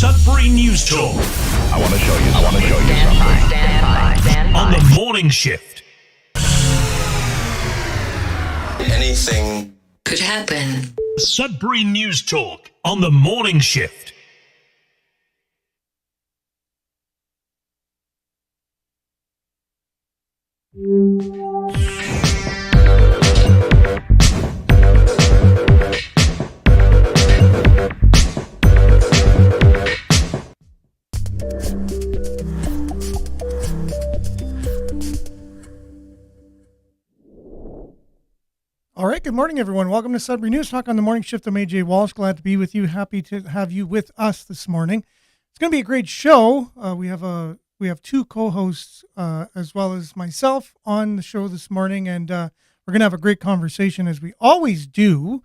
Sudbury News Talk. I want to show you something. Stand by. On the morning shift. Anything could happen. Sudbury News Talk on the morning shift. All right, good morning, everyone. Welcome to Sudbury News Talk on the morning shift. I'm AJ Walsh. Glad to be with you. Happy to have you with us this morning. It's going to be a great show. We have two co-hosts as well as myself on the show this morning, and we're going to have a great conversation as we always do,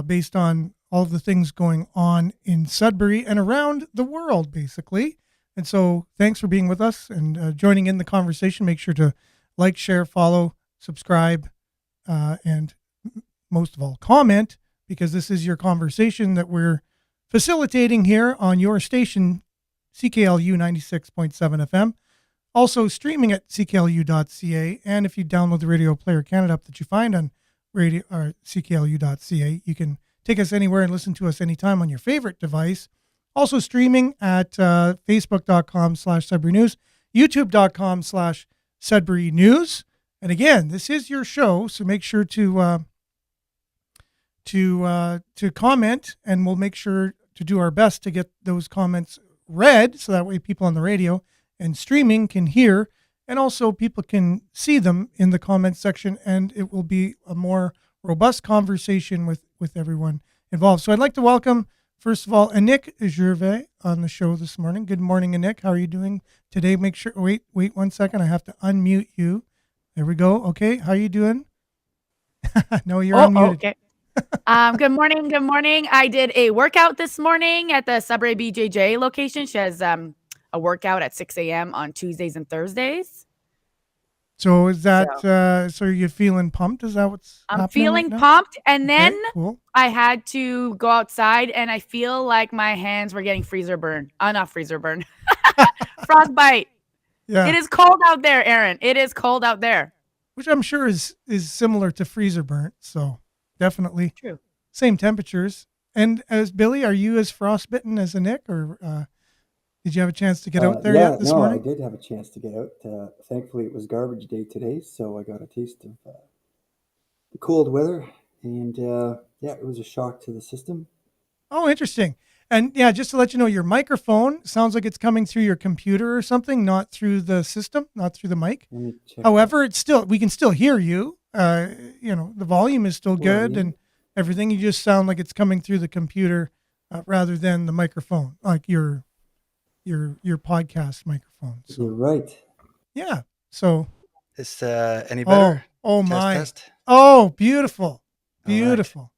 based on all of the things going on in Sudbury and around the world, basically. And so, thanks for being with us and joining in the conversation. Make sure to like, share, follow, subscribe, and most of all, comment, because this is your conversation that we're facilitating here on your station, CKLU 96.7 FM. Also streaming at cklu.ca. And if you download the Radio Player Canada app that you find on radio or cklu.ca, you can take us anywhere and listen to us anytime on your favorite device. Also streaming at facebook.com/Sudbury News, youtube.com/Sudbury News. And again, this is your show, so make sure to comment, and we'll make sure to do our best to get those comments read, so that way people on the radio and streaming can hear, and also people can see them in the comment section, and it will be a more robust conversation with everyone involved. So I'd like to welcome, first of all, Anik Gervais on the show this morning. Good morning, Anik. How are you doing today? Make sure, wait 1 second. I have to unmute you. There we go. Okay. How are you doing? No, you're unmuted. Okay. Good morning. Good morning. I did a workout this morning at the Sudbury BJJ location. She has a workout at 6 a.m. on Tuesdays and Thursdays. So is that, so are you feeling pumped? Is that what's happening? I'm feeling right pumped. And then cool. I had to go outside, and I feel like my hands were getting freezer burn. Not freezer burn. Frostbite. Yeah. It is cold out there, Aaron. It is cold out there. Which I'm sure is similar to freezer burnt. So definitely True. Same temperatures. And as Billy, are you as frostbitten as Anik, or did you have a chance to get out there yet this morning? I did have a chance to get out. Thankfully, it was garbage day today, so I got a taste of the cold weather. And it was a shock to the system. Oh, interesting. And yeah, just to let you know, your microphone sounds like it's coming through your computer or something, not through the system, not through the mic. However, we can still hear you. The volume is still good and everything. You just sound like it's coming through the computer rather than the microphone, like your podcast microphone. So, you're right. Yeah. So is any better? Oh my! Test. Oh, beautiful, beautiful. Right.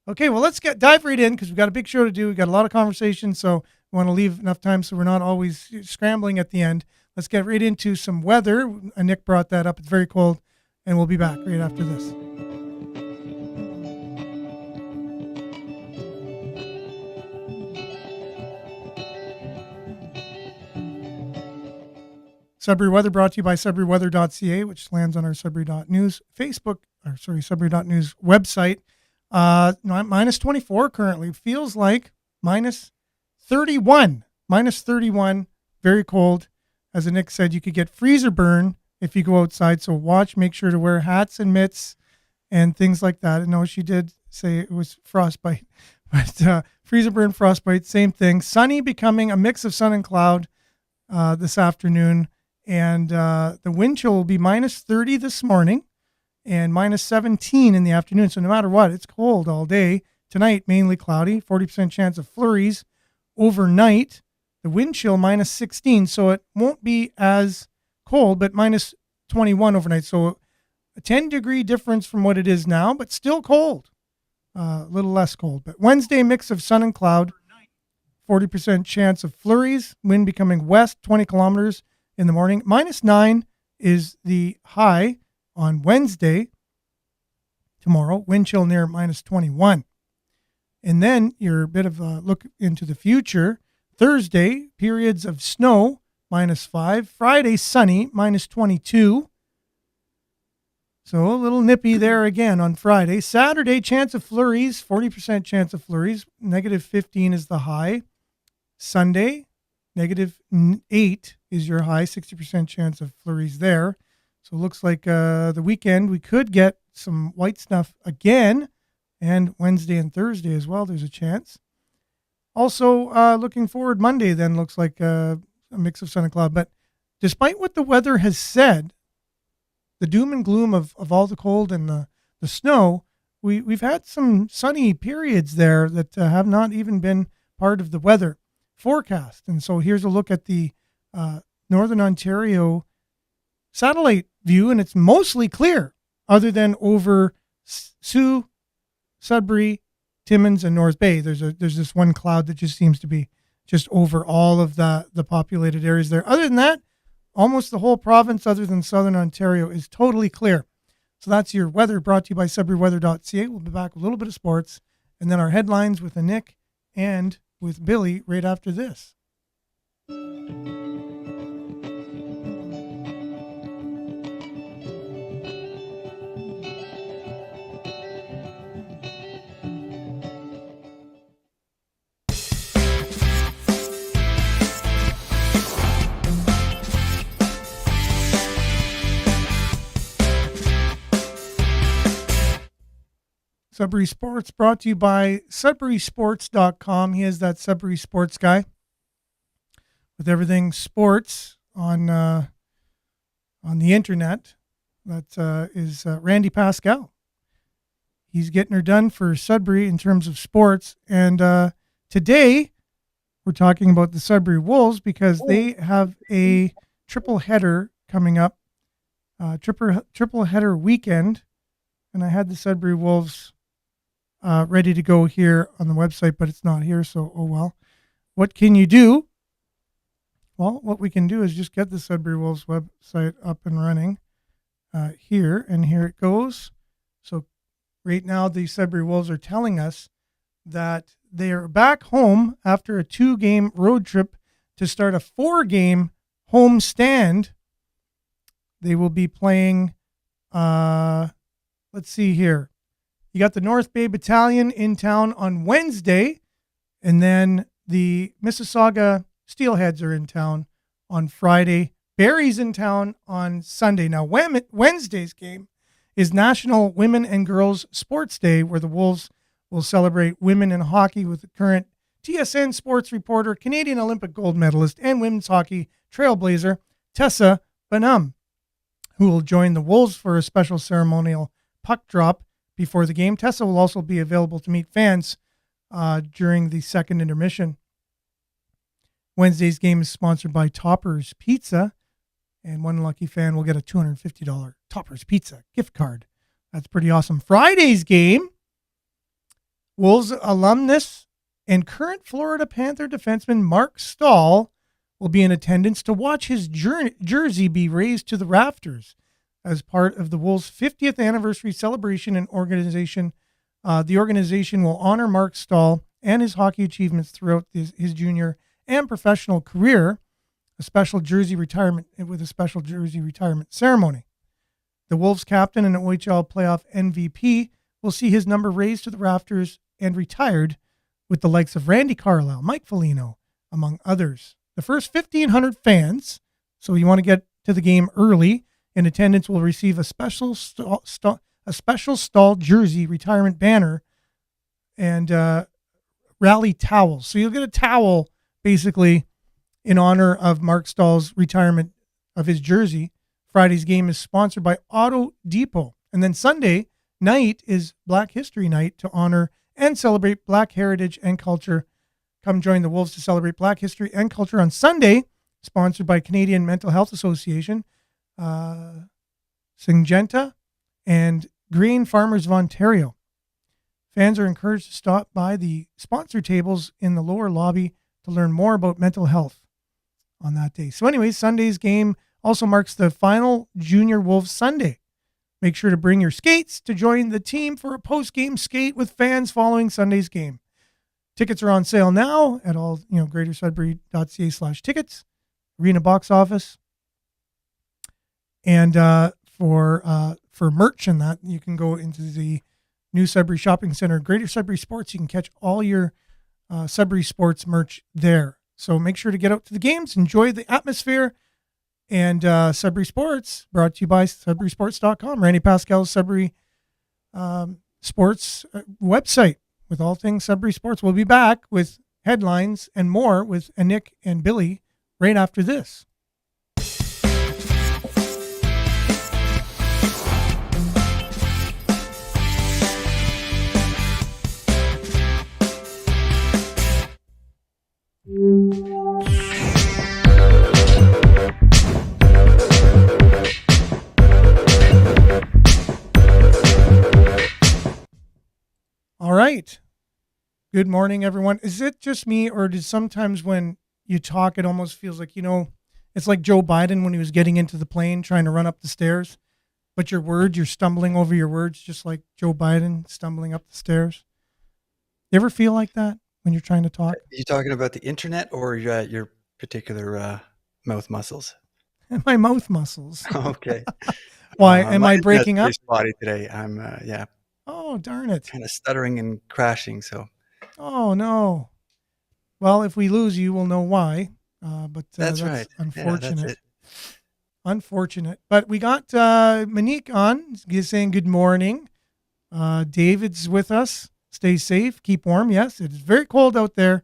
Okay, well, let's dive right in, because we've got a big show to do. We've got a lot of conversation, so we want to leave enough time so we're not always scrambling at the end. Let's get right into some weather. Nick brought that up. It's very cold, and we'll be back right after this. Sudbury Weather brought to you by SudburyWeather.ca, which lands on our Sudbury.news Sudbury.news website. Minus 24 currently. Feels like minus 31. Minus 31. Very cold. As Nick said, you could get freezer burn if you go outside. So make sure to wear hats and mitts and things like that. I know she did say it was frostbite, but freezer burn, frostbite, same thing. Sunny, becoming a mix of sun and cloud this afternoon. And the wind chill will be minus 30 this morning and minus 17 in the afternoon. So no matter what, it's cold all day. Tonight, mainly cloudy, 40% chance of flurries. Overnight, the wind chill minus 16. So it won't be as cold, but minus 21 overnight. So a 10-degree difference from what it is now, but still cold. A little less cold. But Wednesday, mix of sun and cloud. 40% chance of flurries. Wind becoming west, 20 kilometers in the morning. Minus 9 is the high on Wednesday. Tomorrow, wind chill near minus 21. And then your bit of a look into the future. Thursday, periods of snow, -5. Friday, sunny, -22. So a little nippy there again on Friday. Saturday, chance of flurries, 40% chance of flurries. -15 is the high. Sunday, -8 is your high, 60% chance of flurries there. So it looks like the weekend we could get some white stuff again, and Wednesday and Thursday as well, there's a chance. Also, looking forward, Monday then looks like a mix of sun and cloud. But despite what the weather has said, the doom and gloom of all the cold and the snow, we've had some sunny periods there that have not even been part of the weather forecast. And so here's a look at the Northern Ontario satellite view, and it's mostly clear other than over Sault, Sudbury, Timmins, and North Bay. There's this one cloud that just seems to be just over all of the populated areas there. Other than that, almost the whole province, other than Southern Ontario, is totally clear. So that's your weather, brought to you by SudburyWeather.ca. We'll be back with a little bit of sports, and then our headlines with Nick and with Billy right after this. Sudbury Sports brought to you by SudburySports.com. He is that Sudbury Sports guy with everything sports on the internet. That is Randy Pascal. He's getting her done for Sudbury in terms of sports. And today we're talking about the Sudbury Wolves because they have a triple header coming up, triple header weekend. And I had the Sudbury Wolves ready to go here on the website, but it's not here, so oh well. What can you do? Well, what we can do is just get the Sudbury Wolves website up and running here, and here it goes. So right now, the Sudbury Wolves are telling us that they are back home after a 2-game road trip to start a 4-game home stand. They will be playing, let's see here. You got the North Bay Battalion in town on Wednesday, and then the Mississauga Steelheads are in town on Friday. Barrie's in town on Sunday. Now, Wednesday's game is National Women and Girls Sports Day, where the Wolves will celebrate women in hockey with the current TSN sports reporter, Canadian Olympic gold medalist, and women's hockey trailblazer, Tessa Bonham, who will join the Wolves for a special ceremonial puck drop before the game. Tessa will also be available to meet fans during the second intermission. Wednesday's game is sponsored by Topper's Pizza, and one lucky fan will get a $250 Topper's Pizza gift card. That's pretty awesome. Friday's game, Wolves alumnus and current Florida Panther defenseman Mark Stahl will be in attendance to watch his jersey be raised to the rafters as part of the Wolves' 50th anniversary celebration and organization. The organization will honor Mark Stahl and his hockey achievements throughout his junior and professional career, with a special jersey retirement ceremony. The Wolves captain and OHL playoff MVP will see his number raised to the rafters and retired with the likes of Randy Carlisle, Mike Foligno, among others. The first 1,500 fans, so you want to get to the game early, in attendance will receive a special Stahl jersey retirement banner and rally towels. So you'll get a towel basically in honor of Mark Stahl's retirement of his jersey. Friday's game is sponsored by Auto Depot. And then Sunday night is Black History Night to honor and celebrate Black heritage and culture. Come join the Wolves to celebrate Black history and culture on Sunday, sponsored by Canadian Mental Health Association, Syngenta, and Grain Farmers of Ontario. Fans are encouraged to stop by the sponsor tables in the lower lobby to learn more about mental health on that day. So anyways, Sunday's game also marks the final Junior Wolves Sunday. Make sure to bring your skates to join the team for a post-game skate with fans following Sunday's game. Tickets are on sale now at all, greatersudbury.ca/tickets, arena box office. And for merch and that, you can go into the new Sudbury Shopping Center, Greater Sudbury Sports. You can catch all your Sudbury Sports merch there. So make sure to get out to the games, enjoy the atmosphere. And Sudbury Sports, brought to you by SudburySports.com, Randy Pascal's Sudbury Sports website with all things Sudbury Sports. We'll be back with headlines and more with Nick and Billy right after this. All right. Good morning, everyone. Is it just me, or does sometimes when you talk, it almost feels like, it's like Joe Biden when he was getting into the plane trying to run up the stairs, but you're stumbling over your words just like Joe Biden stumbling up the stairs. You ever feel like that when you're trying to talk? Are you talking about the internet or your particular mouth muscles? My mouth muscles. Okay. Why? Am I breaking up? Spotty today. I'm Oh, darn it. kind of stuttering and crashing. So Oh, no. Well, if we lose you, we'll know why. But that's right. Unfortunate. Yeah, that's it. Unfortunate. But we got Monique on. He's saying good morning. David's with us. Stay safe. Keep warm. Yes, it is very cold out there.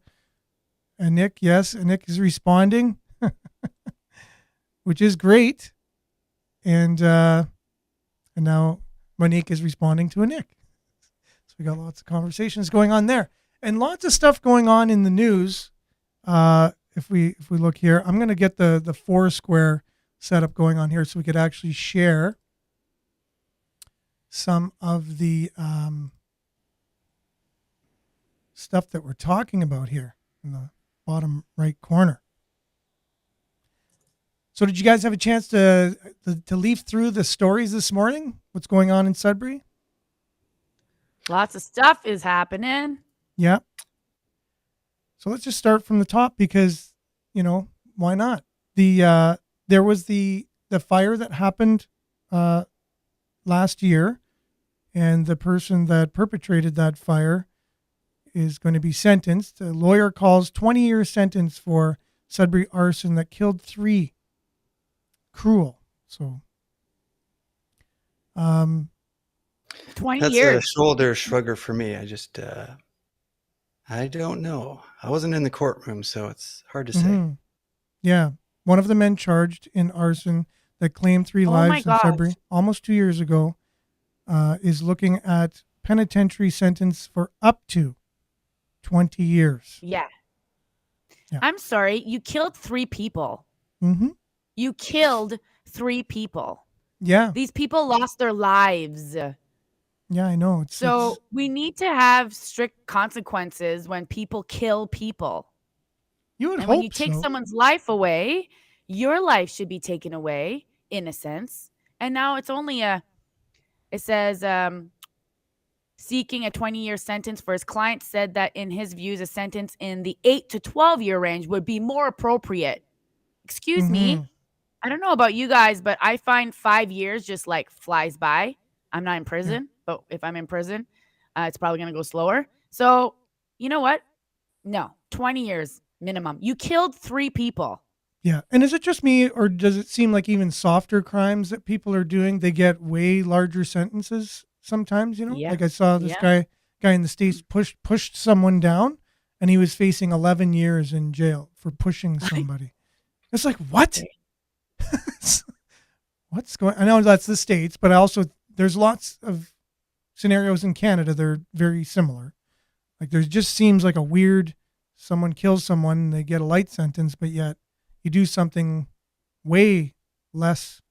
And Nick, yes. And Nick is responding, which is great. And now Monique is responding to a Nick. So we got lots of conversations going on there. And lots of stuff going on in the news. If we look here, I'm going to get the Foursquare setup going on here so we could actually share some of the stuff that we're talking about here in the bottom right corner. So did you guys have a chance to leaf through the stories this morning? What's going on in Sudbury? Lots of stuff is happening. Yeah. So let's just start from the top because, why not? There was the fire that happened last year, and the person that perpetrated that fire is going to be sentenced. A lawyer calls 20-year sentence for Sudbury arson that killed 3. Cruel. So 20 That's years. a shoulder shrugger for me. I just I don't know. I wasn't in the courtroom, so it's hard to say. Mm-hmm. Yeah. One of the men charged in arson that claimed 3 Oh my lives in gosh. Sudbury almost 2 years ago is looking at penitentiary sentence for up to 20 years. Yeah. Yeah. I'm sorry. You killed 3 people. Mm-hmm. You killed 3 people. Yeah. These people lost their lives. Yeah, I know. So we need to have strict consequences when people kill people. You would And hope when you take so. someone's life away, your life should be taken away, in a sense. And now it's only it says, seeking a 20-year sentence for his client, said that in his views, a sentence in the 8 to 12-year range would be more appropriate. Excuse me. Mhm. I don't know about you guys, but I find 5 years just like flies by. I'm not in prison, but if I'm in prison, it's probably going to go slower. So you know what? No, 20 years minimum. You killed 3 people. Yeah. And is it just me, or does it seem like even softer crimes that people are doing, they get way larger sentences sometimes, Yeah. Like I saw this Yeah. guy in the States pushed someone down, and he was facing 11 years in jail for pushing somebody. It's like, what? What's going on? I know that's the States, but there's lots of scenarios in Canada that are very similar. Like there just seems like a weird, someone kills someone and they get a light sentence, but yet you do something way less,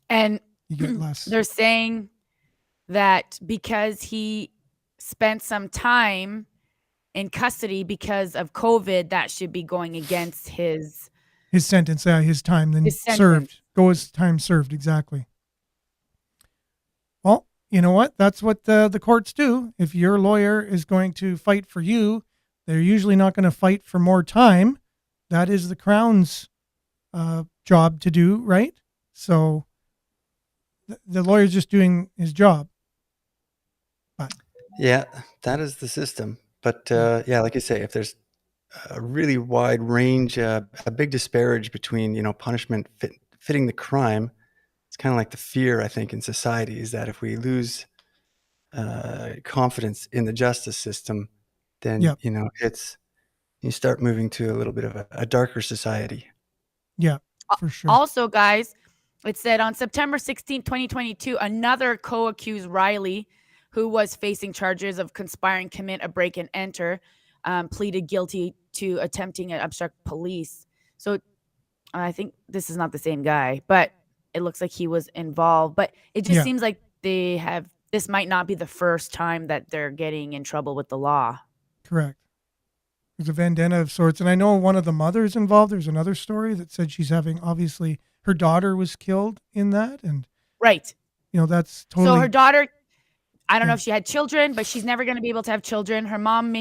And you get less. they're saying that because he spent some time in custody because of COVID, that should be going against his sentence, his time then His sentence. served. Go as time served, exactly. Well, you know what? That's what the courts do. If your lawyer is going to fight for you, they're usually not going to fight for more time. That is the Crown's job to do, right? So the lawyer's just doing his job. But Yeah, that is the system. But yeah, like you say, if there's a really wide range, a big disparage between, punishment fitting the crime, it's kind of like the fear, I think, in society is that if we lose confidence in the justice system, then, yeah, you start moving to a little bit of a darker society. yeah, for sure. Also, guys, it said on September 16, 2022, another co-accused Riley, who was facing charges of conspiring to commit a break and enter, pleaded guilty to attempting to obstruct police. So I think this is not the same guy, but it looks like he was involved. But it just Yeah. seems like this might not be the first time that they're getting in trouble with the law. Correct. There's a vendetta of sorts. And I know one of the mothers involved. There's another story that said she's having, obviously, her daughter was killed in that. And, Right. that's totally. So her daughter, I don't know Yeah. if she had children, but she's never going to be able to have children. Her mom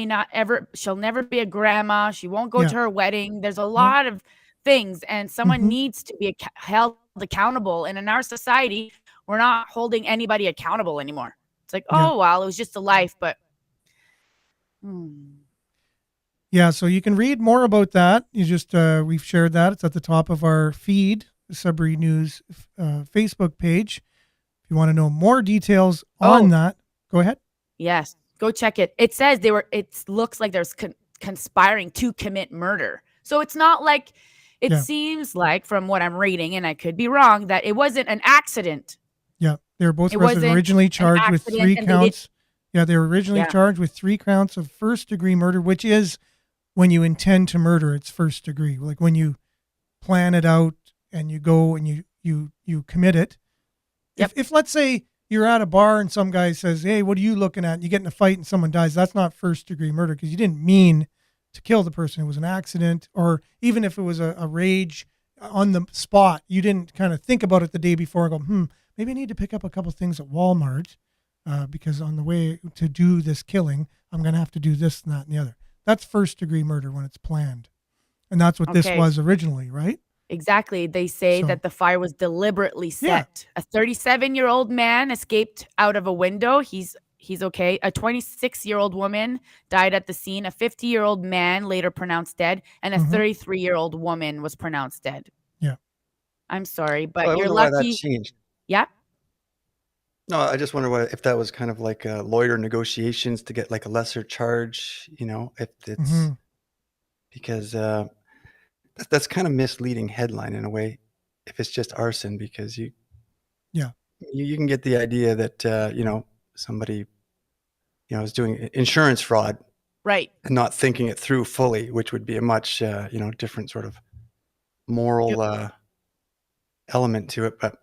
she'll never be a grandma. She won't go Yeah. to her wedding. There's a lot of things, and someone Mhm. needs to be held accountable. And in our society, we're not holding anybody accountable anymore. It's like, Yeah. oh, well, it was just a life, but. Yeah, so you can read more about that. You just we've shared that. It's at the top of our feed, the Sudbury News Facebook page. If you want to know more details on that, go ahead. Yes, go check it. It says it looks like there's conspiring to commit murder. So it's not like, it seems like from what I'm reading, and I could be wrong, that it wasn't an accident. Yeah, they were both It wasn't originally charged with accident, 3 and counts. Yeah, they were originally charged with 3 counts of first-degree murder, which is when you intend to murder, it's first degree. Like when you plan it out and you go and you commit it. Yep. If let's say you're at a bar and some guy says, "Hey, what are you looking at?" and you get in a fight and someone dies, that's not first-degree murder because you didn't mean to kill the person. It was an accident, or even if it was a rage on the spot, you didn't kind of think about it the day before and go, maybe I need to pick up a couple things at Walmart because on the way to do this killing, I'm going to have to do this and that and the other. That's first-degree murder when it's planned. And that's what this was originally, right? Exactly. They say that the fire was deliberately set. A 37-year-old man escaped out of a window. He's okay. A 26-year-old woman died at the scene. A 50-year-old man later pronounced dead, and a 33-year-old woman was pronounced dead. Yeah. I'm sorry, but Well, you're why lucky. that changed. Yeah. No, I just wonder if that was kind of like lawyer negotiations to get like a lesser charge, if it's because that's kind of misleading headline in a way if it's just arson, because you can get the idea that somebody is doing insurance fraud, Right. and not thinking it through fully, which would be a much different sort of moral element to it. But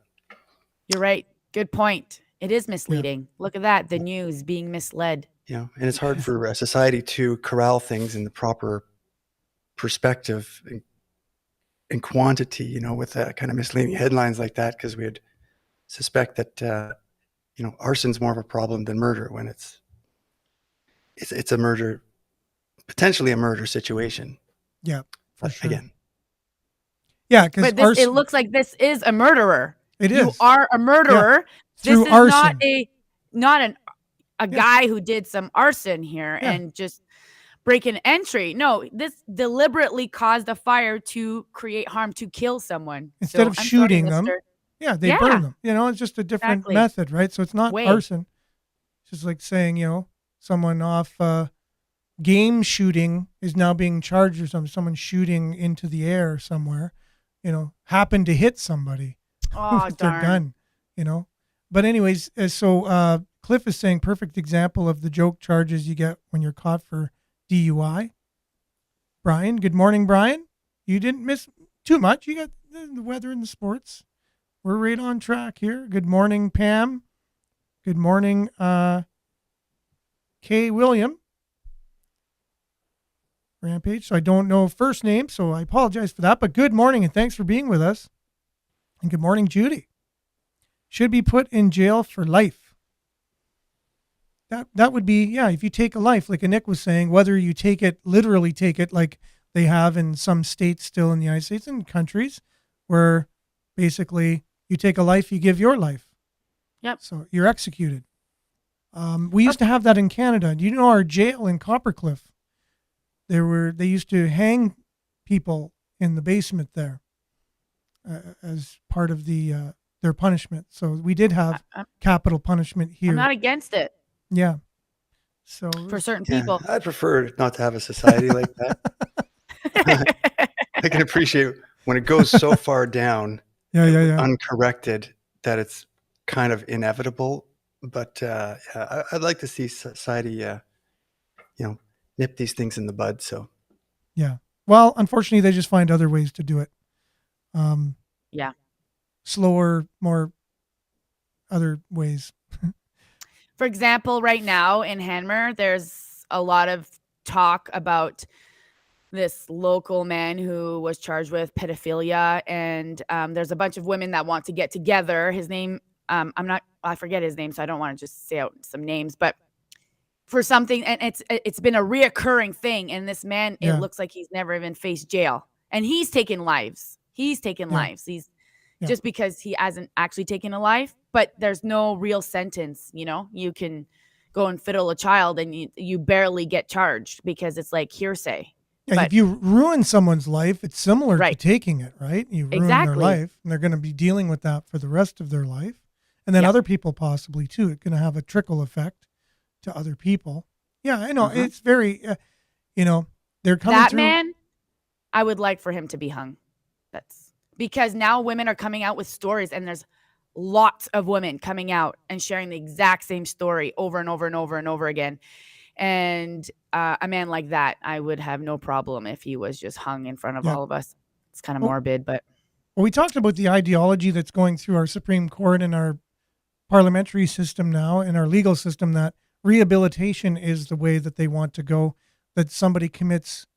you're right. Good point. It is misleading. Look at that. The news being misled. and it's hard for society to corral things in the proper perspective and quantity, with kind of misleading headlines like that, because we'd suspect that arson's more of a problem than murder when it's a murder, potentially a murder situation. Yeah, for sure. Again. Yeah, because it looks like this is a murderer. It is. You are a murderer. Through this is arson. not a guy who did some arson here and just break an entry. No, this deliberately caused a fire to create harm, to kill someone. Instead of shooting them, they burn them. It's just a different method, right? So it's not arson. It's just like saying, someone off game shooting is now being charged or something. Someone shooting into the air somewhere, happened to hit somebody with their gun, But anyways, so Cliff is saying perfect example of the joke charges you get when you're caught for DUI. Brian, good morning, Brian. You didn't miss too much. You got the weather and the sports. We're right on track here. Good morning, Pam. Good morning, Kay William. Rampage. So I don't know first name, so I apologize for that. But good morning and thanks for being with us. And good morning, Judy. Should be put in jail for life. that would be, yeah, if you take a life, like Nick was saying, whether you literally take it like they have in some states still in the United States and countries where basically you take a life, you give your life. Yep. So you're executed. We used to have that in Canada. Do you know our jail in Coppercliff? They used to hang people in the basement there as part of their punishment. So we did have capital punishment here. I'm not against it. Yeah. So for certain people. I'd prefer not to have a society like that. I can appreciate when it goes so far down, uncorrected, that it's kind of inevitable. But I'd like to see society, nip these things in the bud. So, yeah. Well, unfortunately, they just find other ways to do it. Slower, more other ways. For example, right now in Hanmer, there's a lot of talk about this local man who was charged with pedophilia, and there's a bunch of women that want to get together. His name, I forget his name, so I don't want to just say out some names, but for something, and it's been a reoccurring thing. And this man, it looks like he's never even faced jail, and he's taken lives. He's just because he hasn't actually taken a life, but there's no real sentence. You can go and fiddle a child and you barely get charged because it's like hearsay. Yeah, but if you ruin someone's life, it's similar to taking it, right? You ruin their life, and they're going to be dealing with that for the rest of their life. And then other people possibly too. It's going to have a trickle effect to other people. Yeah, I know. It's very, they're coming that through. man, I would like for him to be hung. That's because now women are coming out with stories, and there's lots of women coming out and sharing the exact same story over and over and over and over again. And a man like that, I would have no problem if he was just hung in front of all of us. It's kind of morbid, but. Well, we talked about the ideology that's going through our Supreme Court and our parliamentary system now and our legal system, that rehabilitation is the way that they want to go, that somebody commits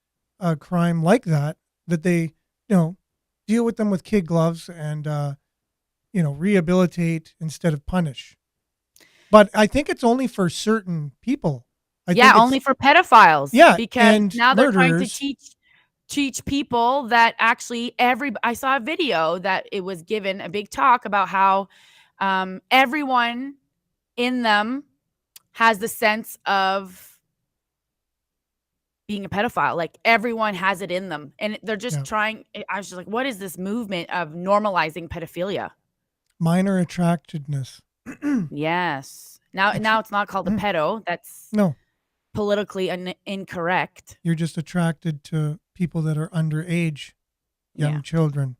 a crime like that they, deal with them with kid gloves and, rehabilitate instead of punish. But I think it's only for certain people. Only for pedophiles. Yeah. Because now they're murderers. trying to teach people that actually I saw a video that it was given a big talk about how everyone in them has the sense of being a pedophile. Like everyone has it in them, and they're just trying. I was just like, what is this movement of normalizing pedophilia? Minor attractedness. Yes. Now it's not called a pedo. That's politically incorrect. You're just attracted to people that are underage, young children.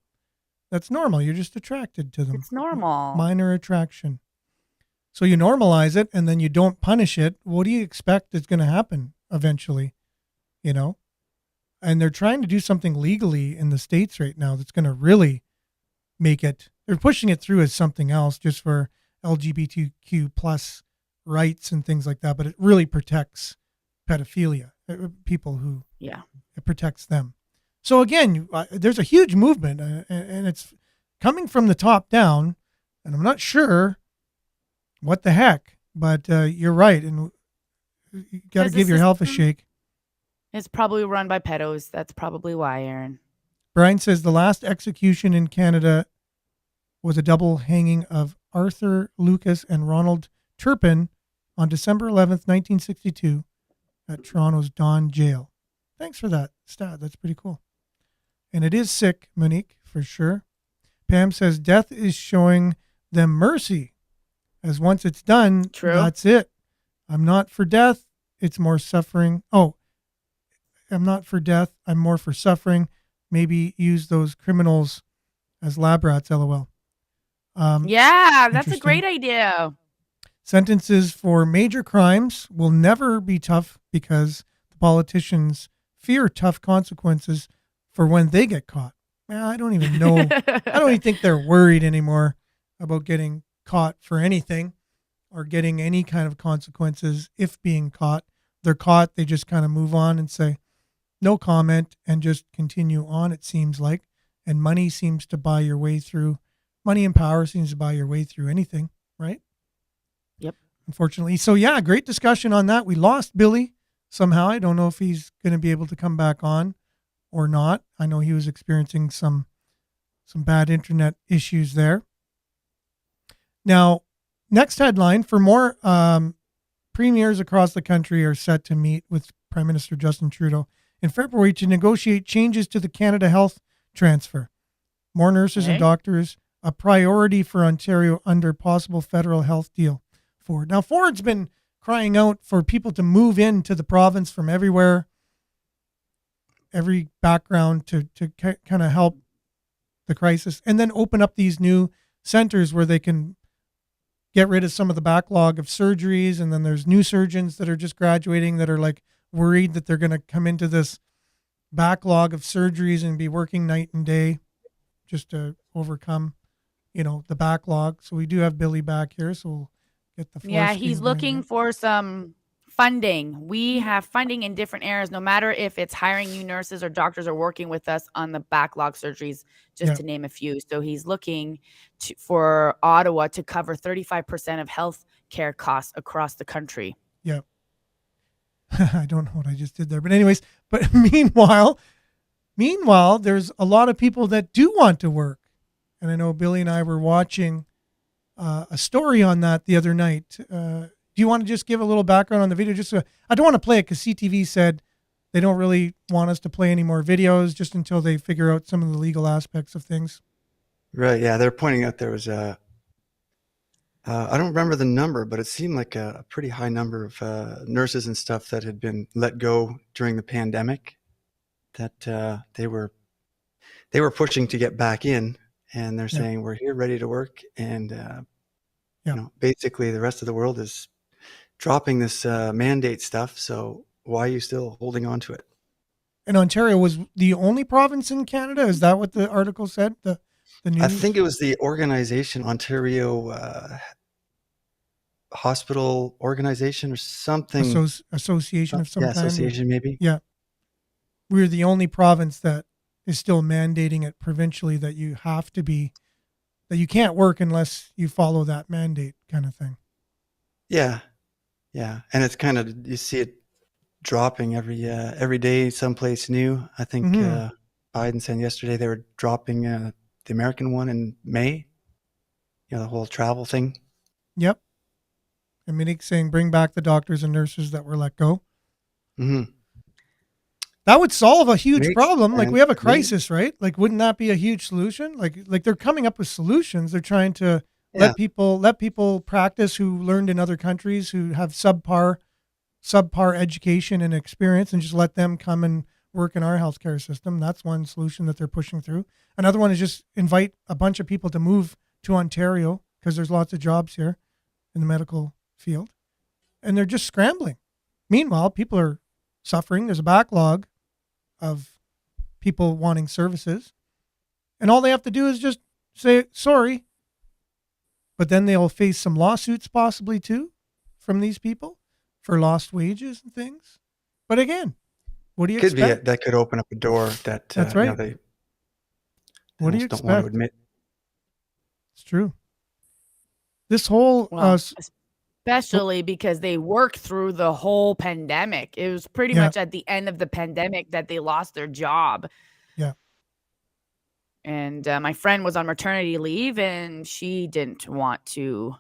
That's normal. You're just attracted to them. It's normal. Minor attraction. So you normalize it and then you don't punish it. What do you expect is going to happen eventually? And they're trying to do something legally in the States right now that's going to really make it, they're pushing it through as something else just for LGBTQ plus rights and things like that. But it really protects pedophilia, people who, it protects them. So again, there's a huge movement and it's coming from the top down, and I'm not sure what the heck, but you're right. And you got to give your health a shake. It's probably run by pedos. That's probably why, Aaron. Brian says the last execution in Canada was a double hanging of Arthur Lucas and Ronald Turpin on December 11th, 1962 at Toronto's Don Jail. Thanks for that stat. That's pretty cool. And it is sick, Monique, for sure. Pam says death is showing them mercy, as once it's done, that's it. I'm not for death. It's more suffering. Oh, I'm not for death. I'm more for suffering. Maybe use those criminals as lab rats, LOL. That's a great idea. Sentences for major crimes will never be tough because the politicians fear tough consequences for when they get caught. I don't even know. I don't even think they're worried anymore about getting caught for anything or getting any kind of consequences if being caught. They're caught, they just kind of move on and say, no comment, and just continue on, it seems like. And money seems to buy your way through. Money and power seems to buy your way through anything, right? Yep. unfortunately. So yeah, great discussion on that. We lost Billy somehow. I don't know if he's going to be able to come back on or not. I know he was experiencing some bad internet issues there. Now, next headline: for more premiers across the country are set to meet with Prime Minister Justin Trudeau in February to negotiate changes to the Canada Health Transfer. More nurses and doctors, a priority for Ontario under possible federal health deal. Ford. Now, Ford's been crying out for people to move into the province from everywhere, every background to kind of help the crisis, and then open up these new centers where they can get rid of some of the backlog of surgeries. And then there's new surgeons that are just graduating that are like worried that they're going to come into this backlog of surgeries and be working night and day just to overcome, the backlog. So we do have Billy back here. So we'll get the he's looking for some funding. We have funding in different areas, no matter if it's hiring new nurses or doctors or working with us on the backlog surgeries, just to name a few. So he's looking for Ottawa to cover 35% of health care costs across the country. Yeah. I don't know what I just did there. But anyways, meanwhile, there's a lot of people that do want to work. And I know Billy and I were watching a story on that the other night. Do you want to just give a little background on the video? I don't want to play it because CTV said they don't really want us to play any more videos just until they figure out some of the legal aspects of things. Right. Yeah. They're pointing out there was I don't remember the number, but it seemed like a pretty high number of nurses and stuff that had been let go during the pandemic that they were pushing to get back in. And they're saying, we're here ready to work. And, basically the rest of the world is dropping this mandate stuff. So why are you still holding on to it? And Ontario was the only province in Canada. Is that what the article said? The news? I think it was the organization, Ontario Hospital Organization or something. Association of some kind. Association maybe. Yeah. We're the only province that is still mandating it provincially that you have to be, that you can't work unless you follow that mandate kind of thing. Yeah. Yeah. And it's kind of, you see it dropping every day someplace new. I think Biden said yesterday they were dropping the American one in May, the whole travel thing. Yep. And Monique saying bring back the doctors and nurses that were let go. Mm-hmm. That would solve a huge problem. Like we have a crisis, right? Like, wouldn't that be a huge solution? Like they're coming up with solutions. They're trying to let people practice who learned in other countries, who have subpar education and experience, and just let them come and work in our healthcare system. That's one solution that they're pushing through. Another one is just invite a bunch of people to move to Ontario because there's lots of jobs here in the medical field, and they're just scrambling. Meanwhile, people are suffering. There's a backlog of people wanting services, and all they have to do is just say sorry. But then they'll face some lawsuits possibly too from these people for lost wages and things. But again, what do you expect? That could open up a door that that's right. They what do you don't want to expect? admit. It's true. This whole especially because they worked through the whole pandemic. It was pretty much at the end of the pandemic that they lost their job. Yeah. And my friend was on maternity leave and she didn't want to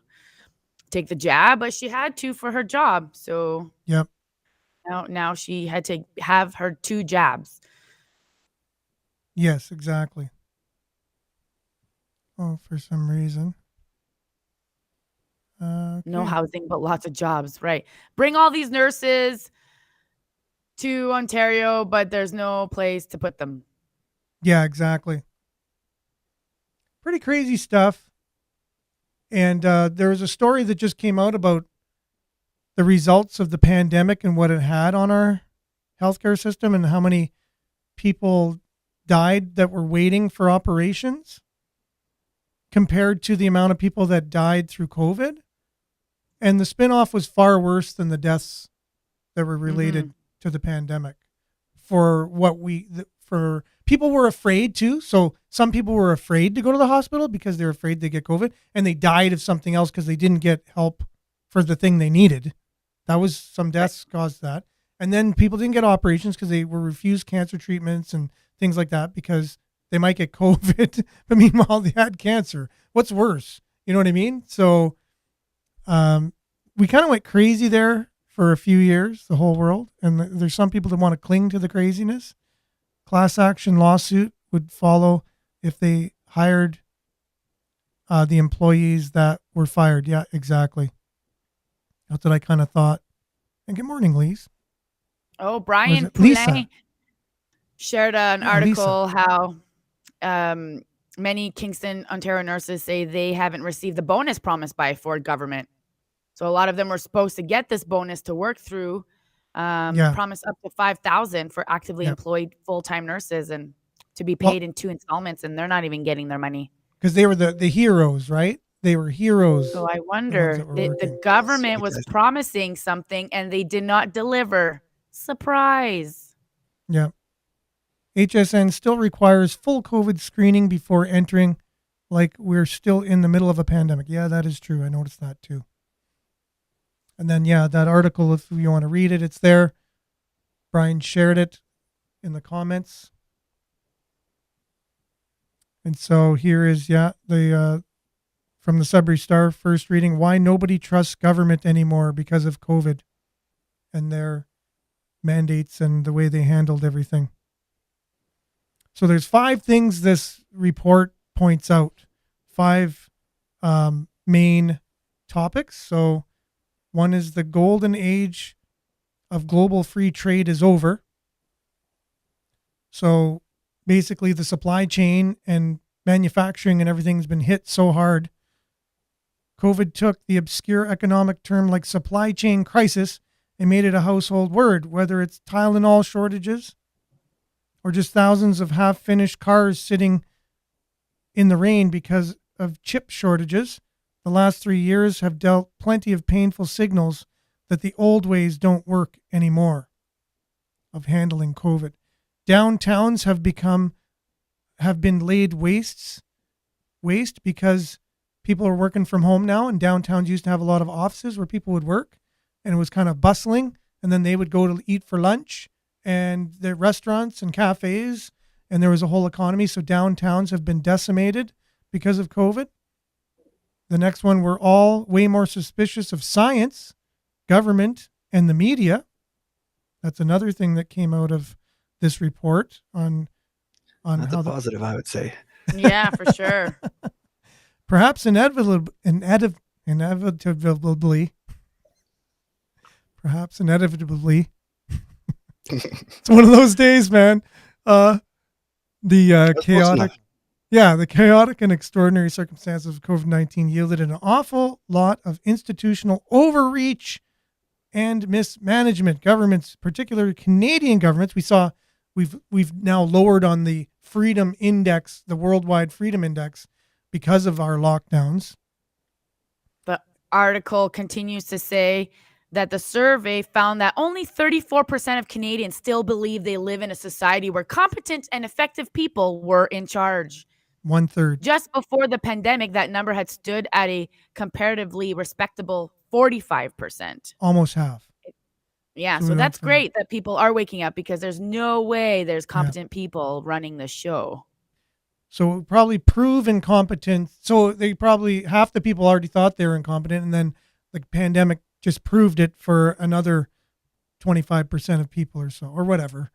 take the jab, but she had to for her job. So now she had to have her 2 jabs. Yes, exactly. Oh, for some reason. Okay. No housing, but lots of jobs, right? Bring all these nurses to Ontario, but there's no place to put them. Yeah, exactly. Pretty crazy stuff. And there was a story that just came out about the results of the pandemic and what it had on our healthcare system and how many people died that were waiting for operations compared to the amount of people that died through COVID. And the spinoff was far worse than the deaths that were related to the pandemic. For people were afraid too. So some people were afraid to go to the hospital because they're afraid they get COVID, and they died of something else because they didn't get help for the thing they needed. That was some deaths caused that. And then people didn't get operations because they were refused cancer treatments and things like that because they might get COVID, but meanwhile they had cancer. What's worse? You know what I mean? So we kind of went crazy there for a few years, the whole world. And there's some people that want to cling to the craziness. Class action lawsuit would follow if they hired the employees that were fired. Yeah, exactly. That's what I kind of thought. And good morning, Lise. Oh, Brian Lisa? Poulin shared an Yeah, article how many Kingston, Ontario nurses say they haven't received the bonus promised by Ford government. So a lot of them were supposed to get this bonus to work through, promise up to $5,000 for actively employed full-time nurses and to be paid in 2 installments, and they're not even getting their money. Because they were the heroes, right? They were heroes. So I wonder, the government was promising something and they did not deliver. Surprise. Yeah. HSN still requires full COVID screening before entering, like we're still in the middle of a pandemic. Yeah, that is true. I noticed that too. And then, that article, if you want to read it, it's there. Brian shared it in the comments. And so here is, the from the Sudbury Star, first reading, why nobody trusts government anymore because of COVID and their mandates and the way they handled everything. So there's 5 things this report points out, 5 main topics. So one is the golden age of global free trade is over. So basically the supply chain and manufacturing and everything's been hit so hard. COVID took the obscure economic term like supply chain crisis and made it a household word, whether it's Tylenol shortages or just thousands of half-finished cars sitting in the rain because of chip shortages. The last 3 years have dealt plenty of painful signals that the old ways don't work anymore of handling COVID. Downtowns have been laid waste because people are working from home now, and downtowns used to have a lot of offices where people would work, and it was kind of bustling, and then they would go to eat for lunch, and the restaurants and cafes, and there was a whole economy. So downtowns have been decimated because of COVID. The next one, we're all way more suspicious of science, government, and the media. That's another thing that came out of this report on That's how a positive, I would say. Yeah, for sure. Perhaps inevitably, it's one of those days, man. The chaotic and extraordinary circumstances of COVID-19 yielded an awful lot of institutional overreach and mismanagement. Governments, particularly Canadian governments, we've now lowered on the freedom index, the worldwide freedom index, because of our lockdowns. The article continues to say that the survey found that only 34% of Canadians still believe they live in a society where competent and effective people were in charge. 1/3. Just before the pandemic, that number had stood at a comparatively respectable 45%. Almost half. Yeah, so that's great that people are waking up, because there's no way there's competent people running the show. So probably prove incompetent. So they probably, half the people already thought they were incompetent, and then the pandemic just proved it for another 25% of people or so, or whatever.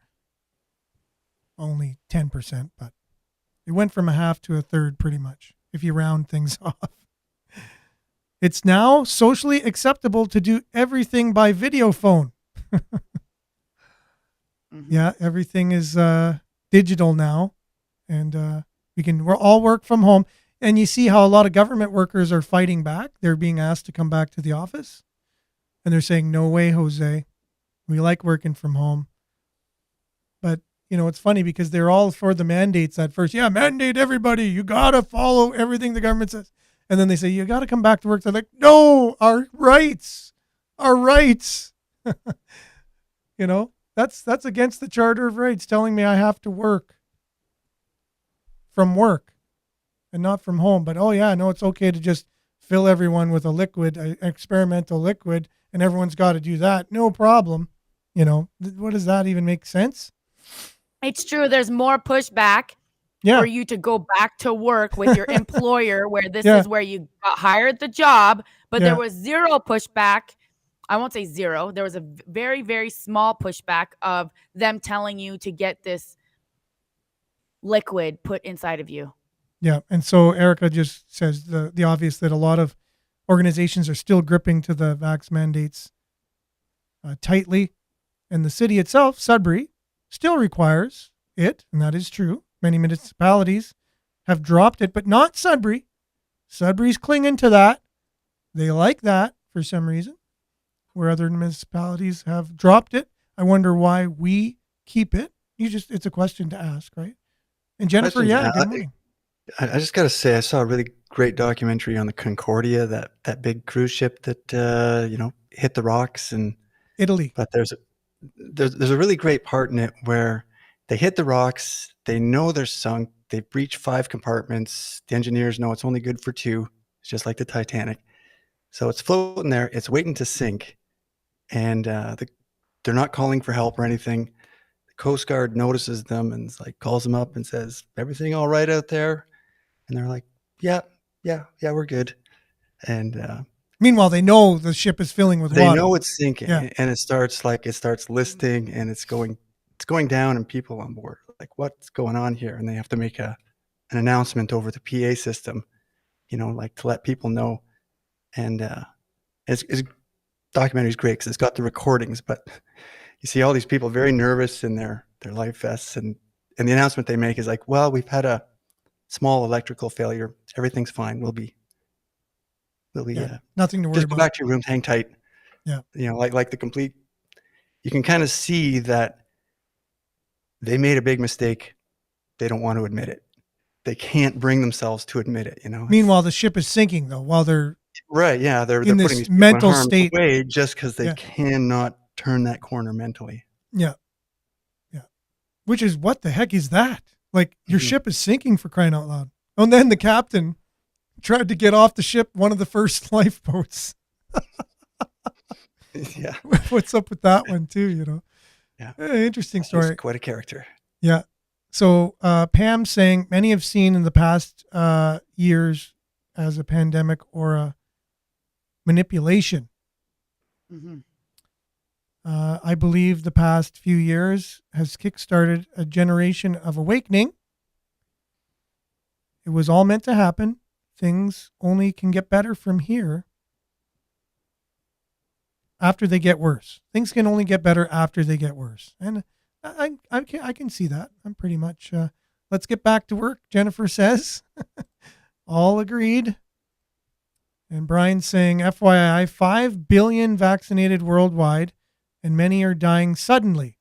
Only 10%, but it went from a half to a third pretty much, if you round things off. It's now socially acceptable to do everything by video phone. Yeah, everything is digital now, and we're all work from home. And you see how a lot of government workers are fighting back. They're being asked to come back to the office, and they're saying, "No way, Jose. We like working from home." But it's funny because they're all for the mandates at first. Yeah, mandate everybody. You gotta follow everything the government says. And then they say, you got to come back to work. They're like, no, our rights. That's against the Charter of Rights, telling me I have to work from work and not from home. But, it's okay to just fill everyone with a liquid, an experimental liquid, and everyone's got to do that. No problem. What does that even make sense? It's true. There's more pushback for you to go back to work with your employer, where this is where you got hired the job, but there was zero pushback. I won't say zero. There was a very, very small pushback of them telling you to get this liquid put inside of you. Yeah. And so Erica just says the obvious, that a lot of organizations are still gripping to the vax mandates tightly. And the city itself, Sudbury, still requires it. And that is true. Many municipalities have dropped it, but not Sudbury. Sudbury's clinging to that. They like that for some reason, where other municipalities have dropped it. I wonder why we keep it. It's a question to ask, right? And Jennifer, good morning. I just got to say, I saw a really great documentary on the Concordia, that big cruise ship that, hit the rocks in Italy. But there's a really great part in it where they hit the rocks. They know they're sunk. They've breached 5 compartments. The engineers know it's only good for 2. It's just like the Titanic. So it's floating there. It's waiting to sink. And they're not calling for help or anything. The Coast Guard notices them and calls them up and says, "Everything all right out there?" And they're like, yeah, we're good. And meanwhile, they know the ship is filling with water. They know it's sinking, and it starts listing, and it's going down, and people on board are like, what's going on here? And they have to make an announcement over the PA system, to let people know. And it's documentary is great because it's got the recordings, but you see all these people very nervous in their life vests, and the announcement they make is like, well, we've had a small electrical failure. Everything's fine. We'll be nothing to worry just about. Go back to your rooms, hang tight. Yeah. Like the complete, you can kind of see that they made a big mistake. They don't want to admit it. They can't bring themselves to admit it, Meanwhile, the ship is sinking though, while they're right. Yeah. They're in putting this these people mental in harm's state way just because they cannot turn that corner mentally. Yeah. Which is, what the heck is that? Like, your ship is sinking, for crying out loud. And then the captain tried to get off the ship, one of the first lifeboats. Yeah. What's up with that one too, Yeah. Interesting story. He's quite a character. Yeah. So Pam's saying many have seen in the past years as a pandemic or a manipulation. Mm-hmm. I believe the past few years has kickstarted a generation of awakening. It was all meant to happen. Things only can get better from here after they get worse. Things can only get better after they get worse. And I can see that. I'm pretty much, let's get back to work, Jennifer says. All agreed. And Brian's saying, FYI, 5 billion vaccinated worldwide, and many are dying suddenly.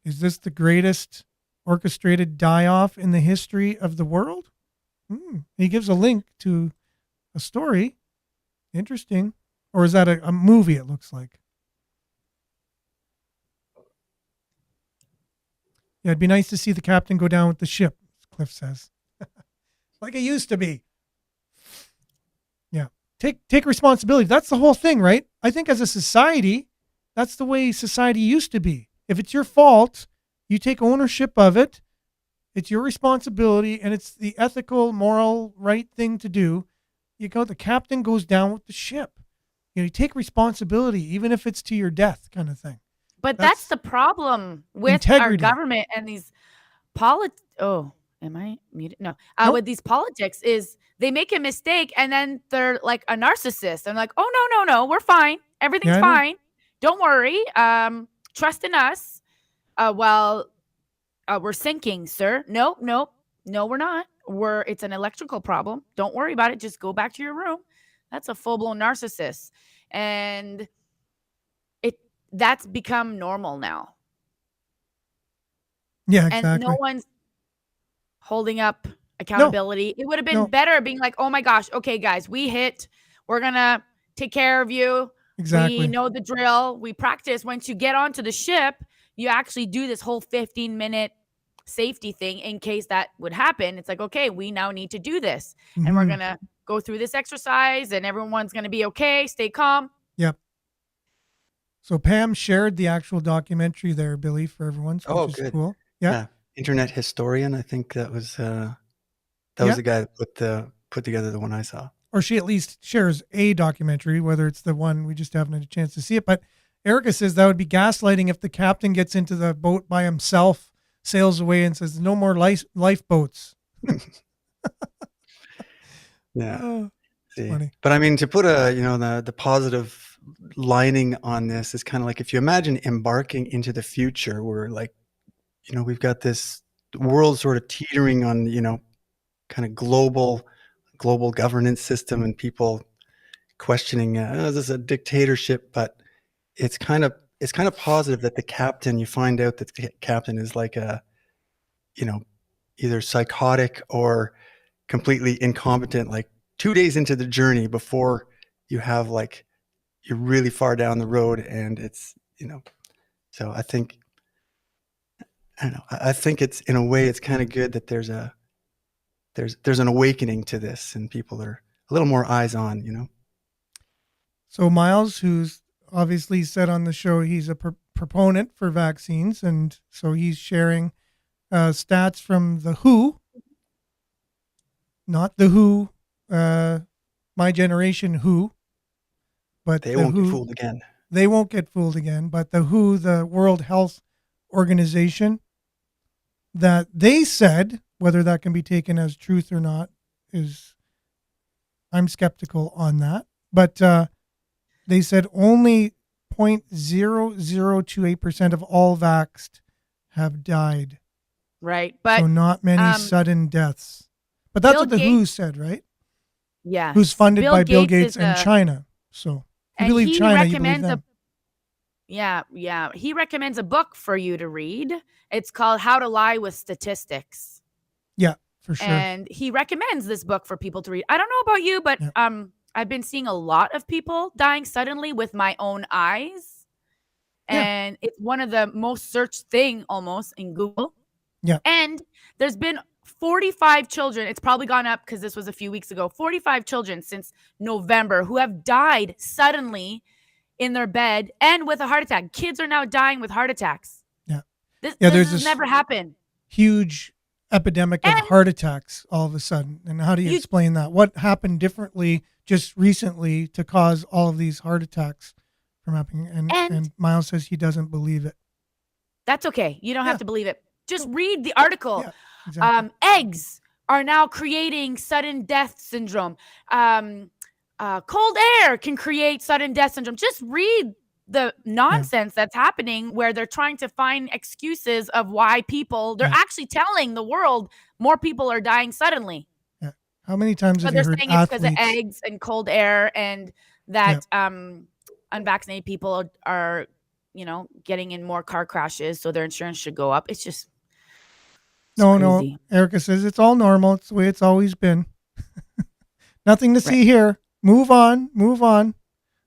Is this the greatest orchestrated die-off in the history of the world? He gives a link to a story. Interesting. Or is that a movie, it looks like? Yeah, it'd be nice to see the captain go down with the ship, Cliff says. Like it used to be. Yeah. Take responsibility. That's the whole thing, right? I think as a society, that's the way society used to be. If it's your fault, you take ownership of it. It's your responsibility, and it's the ethical, moral, right thing to do. The captain goes down with the ship. You take responsibility, even if it's to your death, kind of thing. But that's the problem with integrity. Our government and these Oh, am I muted? No. Nope. With these politics is they make a mistake and then they're like a narcissist. I'm like, oh, no, we're fine. Everything's fine. Don't worry. Trust in us. We're sinking, sir. No, we're not. It's an electrical problem. Don't worry about it. Just go back to your room. That's a full-blown narcissist. And that's become normal now. Yeah, exactly. And no one's holding up accountability. No. It would have been better being like, oh my gosh, okay, guys, we're going to take care of you. Exactly. We know the drill. We practice. Once you get onto the ship, you actually do this whole 15-minute safety thing in case that would happen. It's like, okay, we now need to do this. Mm-hmm. And we're going to go through this exercise and everyone's going to be okay. Stay calm. Yep. So Pam shared the actual documentary there, Billy, for everyone, Oh, which is good. cool. Yeah. Yeah. Internet historian. I think that was the guy that put together the one I saw. Or she at least shares a documentary, whether it's the one we just haven't had a chance to see it. But Erica says that would be gaslighting if the captain gets into the boat by himself, sails away, and says, "No more lifeboats." Yeah. Oh, See. funny. But I mean, to put the positive lining on this is kind of like if you imagine embarking into the future where like, we've got this world sort of teetering on, kind of global governance system and people questioning, is this a dictatorship? But it's kind of positive that the captain, you find out that the captain is like a, either psychotic or completely incompetent, like 2 days into the journey before you have like, you're really far down the road and it's, so I think, I don't know, I think it's, in a way, it's kind of good that there's an awakening to this and people are a little more eyes on. So Miles, who's obviously said on the show he's a proponent for vaccines, and so he's sharing stats from the WHO, not the WHO, My Generation WHO, but They the won't WHO, get fooled again. They won't get fooled again, but the WHO, the World Health Organization, that they said, whether that can be taken as truth or not, I'm skeptical on that. But they said only 0.0028% of all vaxxed have died. Right. But so not many sudden deaths. But that's Bill what the WHO said, right? Yeah. Who's funded by Bill Gates is and China. So if you believe he China, you believe recommends them. Yeah. He recommends a book for you to read. It's called How to Lie with Statistics. Yeah, for sure. And he recommends this book for people to read. I don't know about you, but I've been seeing a lot of people dying suddenly with my own eyes. And it's one of the most searched thing almost in Google. Yeah. And there's been 45 children. It's probably gone up because this was a few weeks ago. 45 children since November who have died suddenly in their bed and with a heart attack. Kids are now dying with heart attacks. Yeah. This there's has never happened. Huge epidemic of heart attacks all of a sudden. And how do you explain that? What happened differently just recently to cause all of these heart attacks from happening? And Miles says he doesn't believe it. That's okay. You don't have to believe it. Just read the article. Yeah, exactly. Eggs are now creating sudden death syndrome. Cold air can create sudden death syndrome. Just read the nonsense that's happening where they're trying to find excuses of why they're actually telling the world more people are dying suddenly. Yeah. How many times have you heard athletes? They're saying it's because of eggs and cold air and that unvaccinated people are getting in more car crashes, so their insurance should go up. It's just crazy. Erica says it's all normal. It's the way it's always been. Nothing to see here. Move on.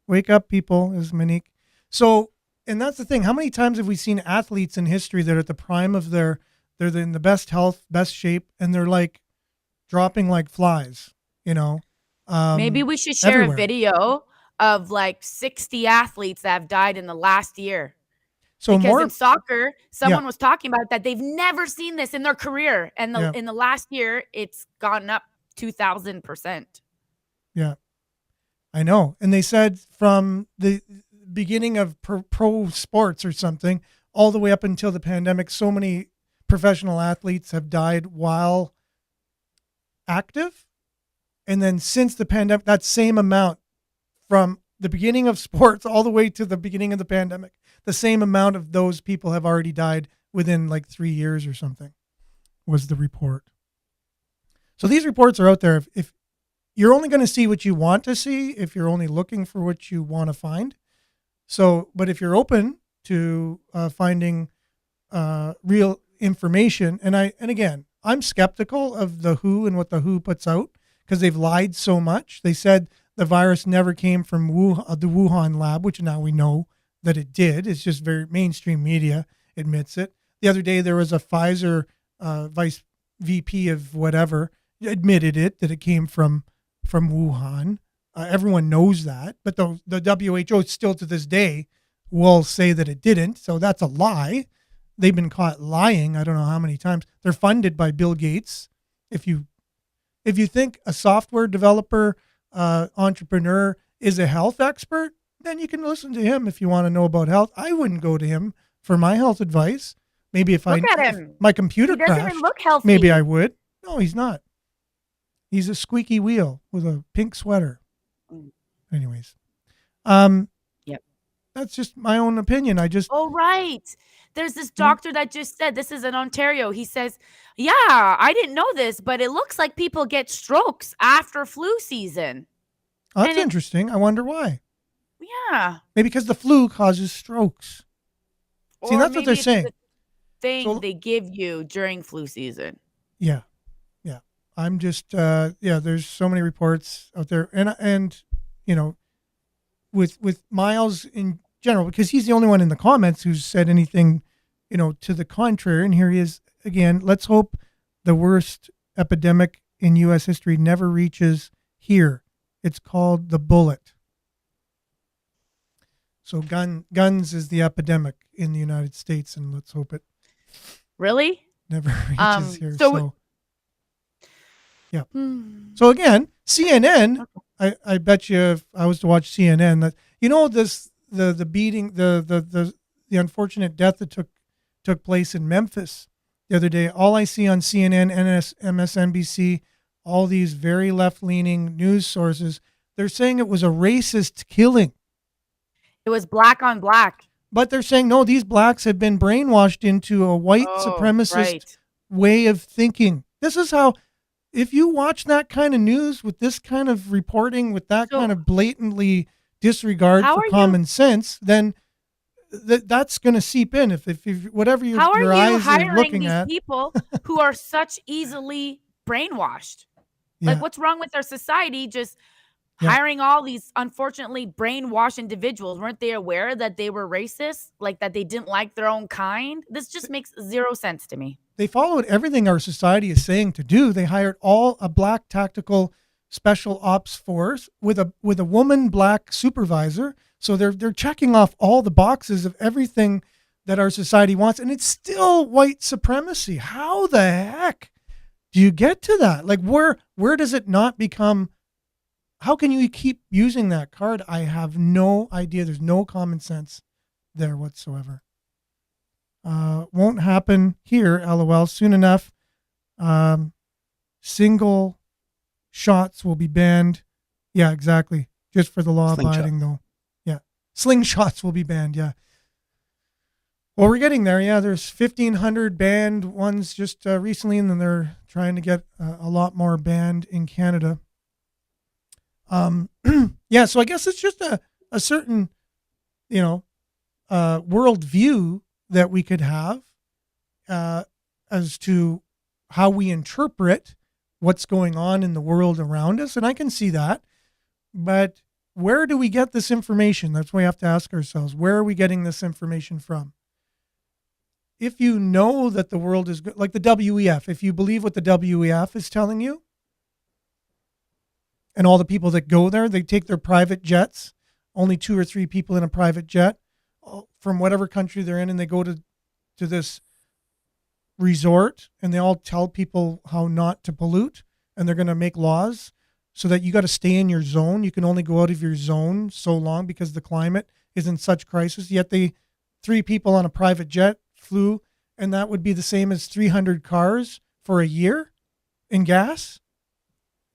Wake up, people, is Monique. So, and that's the thing. How many times have we seen athletes in history that are at the prime of they're in the best health, best shape, and they're like dropping like flies, Maybe we should share a video of like 60 athletes that have died in the last year. So because in soccer, someone was talking about that they've never seen this in their career. And in the last year, it's gone up 2,000%. Yeah, I know. And they said from the beginning of pro sports or something, all the way up until the pandemic, so many professional athletes have died while active. And then since the pandemic, that same amount from the beginning of sports all the way to the beginning of the pandemic, the same amount of those people have already died within like 3 years or something, was the report. So these reports are out there. If you're only going to see what you want to see, if you're only looking for what you want to find. So, but if you're open to finding real information, and again, I'm skeptical of the WHO and what the WHO puts out because they've lied so much. They said the virus never came from the Wuhan lab, which now we know that it did. It's just very mainstream media admits it. The other day there was a Pfizer vice VP of whatever admitted that it came from from Wuhan. Everyone knows that, but the WHO still to this day will say that it didn't. So that's a lie. They've been caught lying. I don't know how many times. They're funded by Bill Gates. If you think a software developer, entrepreneur is a health expert, then you can listen to him if you want to know about health. I wouldn't go to him for my health advice. Maybe if Look at if him. my computer He doesn't crashed, even look healthy. maybe I would. No, he's not. He's a squeaky wheel with a pink sweater. Anyways, Yep. that's just my own opinion. Oh, right. There's this doctor that just said, this is in Ontario. He says, yeah, I didn't know this, but it looks like people get strokes after flu season. That's and it- interesting. I wonder why. Yeah. Maybe because the flu causes strokes. See, Or that's what maybe they're it's saying. the thing So- they give you during flu season. Yeah. I'm just there's so many reports out there, and with Miles in general, because he's the only one in the comments who's said anything, to the contrary. And here he is again. Let's hope the worst epidemic in U.S. history never reaches here. It's called the bullet. So guns is the epidemic in the United States, and let's hope it Really? never reaches here. so- Yeah. So again, CNN. I bet you if I was to watch CNN, that the beating, the unfortunate death that took place in Memphis the other day. All I see on CNN, MSNBC, all these very left-leaning news sources, they're saying it was a racist killing. It was black on black. But they're saying, no, these blacks have been brainwashed into a white supremacist Right. way of thinking. This is how, if you watch that kind of news with this kind of reporting, with that So- kind of blatantly disregard How for are you- common sense, then that's going to seep in. If whatever How are your you eyes are hiring looking these at, people who are such easily brainwashed? yeah, Like, what's wrong with our society just Yeah. hiring all these unfortunately brainwashed individuals? Weren't they aware that they were racist? Like, that they didn't like their own kind? This just makes zero sense to me. they followed everything our society is saying to do. They hired a black tactical special ops force with a woman black supervisor. So they're checking off all the boxes of everything that our society wants, and it's still white supremacy. How the heck do you get to that? Like, where does it not become? How can you keep using that card? I have no idea. There's no common sense there whatsoever. Won't happen here, LOL. Soon enough, single shots will be banned. Yeah, exactly. Just for the law abiding, though. Yeah. Slingshots will be banned. Yeah. Well, we're getting there. Yeah, there's 1,500 banned ones just recently, and then they're trying to get a lot more banned in Canada. Yeah, so I guess it's just a certain, worldview that we could have as to how we interpret what's going on in the world around us. And I can see that. But where do we get this information? That's what we have to ask ourselves. Where are we getting this information from? If you know that the world is good, like the WEF, if you believe what the WEF is telling you, and all the people that go there, they take their private jets, only 2 or 3 people in a private jet from whatever country they're in, and they go to this resort, and they all tell people how not to pollute, and they're going to make laws so that you got to stay in your zone. You can only go out of your zone so long because the climate is in such crisis. Yet 3 people on a private jet flew, and that would be the same as 300 cars for a year in gas.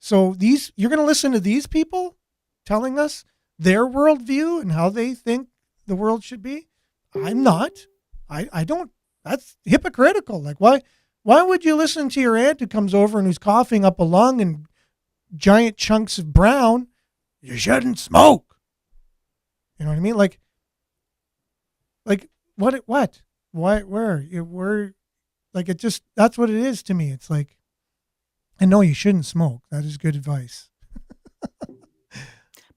So you're going to listen to these people telling us their worldview and how they think the world should be? I'm not. I don't. That's hypocritical. Like, why would you listen to your aunt who comes over and who's coughing up a lung and giant chunks of brown? You shouldn't smoke. You know what I mean? Like what? Why? Where? Like, it just, that's what it is to me. It's like, and no, you shouldn't smoke. That is good advice.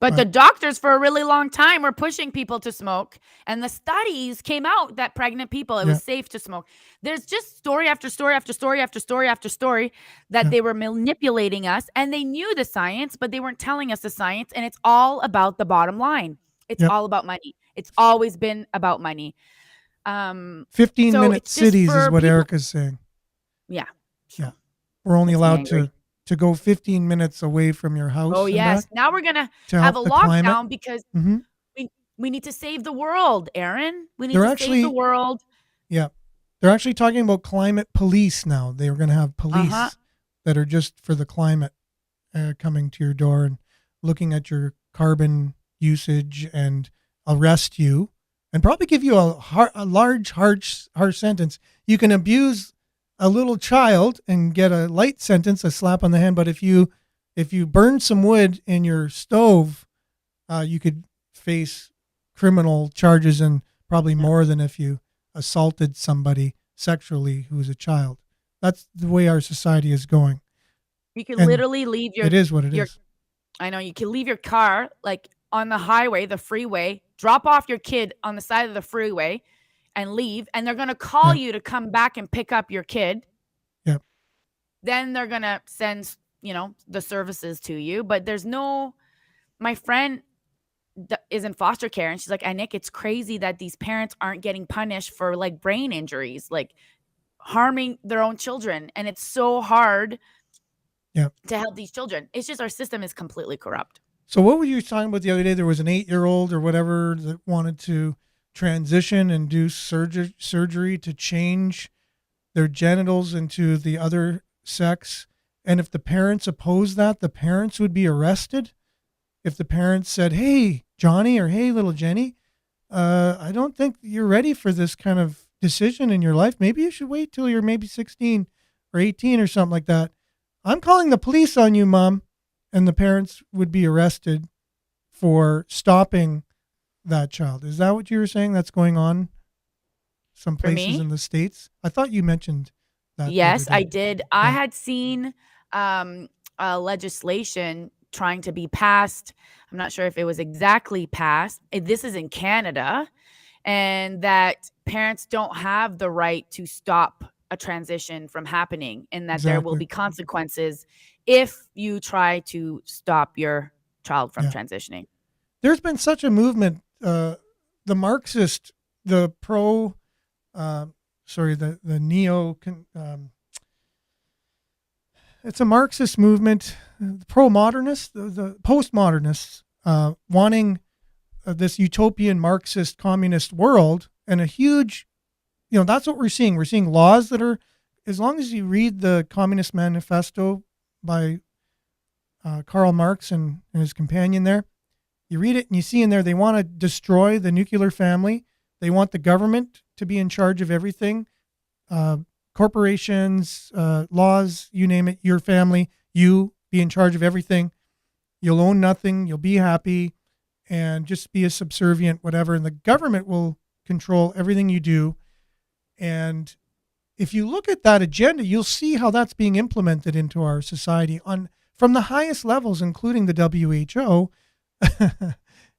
But the Right. doctors for a really long time were pushing people to smoke. And the studies came out that pregnant people, it Yeah. was safe to smoke. There's just story after story after story after story after story that Yeah. they were manipulating us. And they knew the science, but they weren't telling us the science. And it's all about the bottom line. It's Yep. all about money. It's always been about money. 15-minute it's just cities is for what people. Erica's saying. Yeah. Yeah. We're only Makes me allowed angry. to go 15 minutes away from your house Oh, and yes. back Now we're going to to have help a the climate. lockdown because hmm we need to save the world, Aaron. We need They're to save the actually, world. yeah, they're actually talking about climate police now. They were going to have police Uh-huh. that are just for the climate coming to your door and looking at your carbon usage and arrest you and probably give you a large, harsh sentence. You can abuse a little child and get a light sentence, a slap on the hand. But if you burn some wood in your stove, you could face criminal charges and probably more than if you assaulted somebody sexually who was a child. That's the way our society is going. You can And literally leave it is what it your is. I know you can leave your car like on the highway, the freeway, drop off your kid on the side of the freeway and leave, and they're going to call Yeah. you to come back and pick up your kid. Yeah. Then they're going to send, the services to you, but my friend is in foster care and she's like, Nick, it's crazy that these parents aren't getting punished for like brain injuries, like harming their own children. And it's so hard Yeah. to help these children. It's just our system is completely corrupt. So what were you talking about the other day? There was an 8-year-old or whatever that wanted to transition and do surgery to change their genitals into the other sex. And if the parents opposed that, the parents would be arrested. If the parents said, hey, Johnny, or hey, little Jenny, I don't think you're ready for this kind of decision in your life. Maybe you should wait till you're maybe 16 or 18 or something like that. I'm calling the police on you, Mom. And the parents would be arrested for stopping that child. Is that what you were saying that's going on some For places me? in the States? I thought you mentioned that. the Yes, other I day. did. I Yeah. had seen legislation trying to be passed. I'm not sure if it was exactly passed. This is in Canada, and that parents don't have the right to stop a transition from happening, and that there will Exactly. be consequences if you try to stop your child from Yeah. transitioning. There's been such a movement. The Marxist, the pro, the neo, it's a Marxist movement, the pro-modernists, the postmodernists, wanting this utopian Marxist communist world, and a huge, that's what we're seeing. We're seeing laws that are, as long as you read the Communist Manifesto by Karl Marx and his companion there, you read it and you see in there they want to destroy the nuclear family. They want the government to be in charge of everything. Corporations, laws, you name it, your family, you be in charge of everything. You'll own nothing. You'll be happy and just be a subservient, whatever. And the government will control everything you do. And if you look at that agenda, you'll see how that's being implemented into our society from the highest levels, including the WHO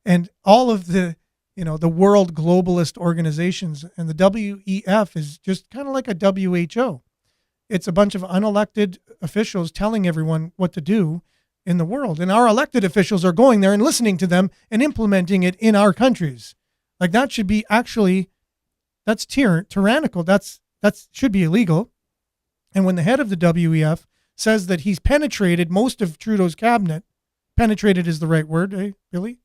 and all of the world globalist organizations. And the WEF is just kind of like a WHO. It's a bunch of unelected officials telling everyone what to do in the world. And our elected officials are going there and listening to them and implementing it in our countries. Like that should be that's tyrannical. That should be illegal. And when the head of the WEF says that he's penetrated most of Trudeau's cabinet, penetrated is the right word, eh, Billy?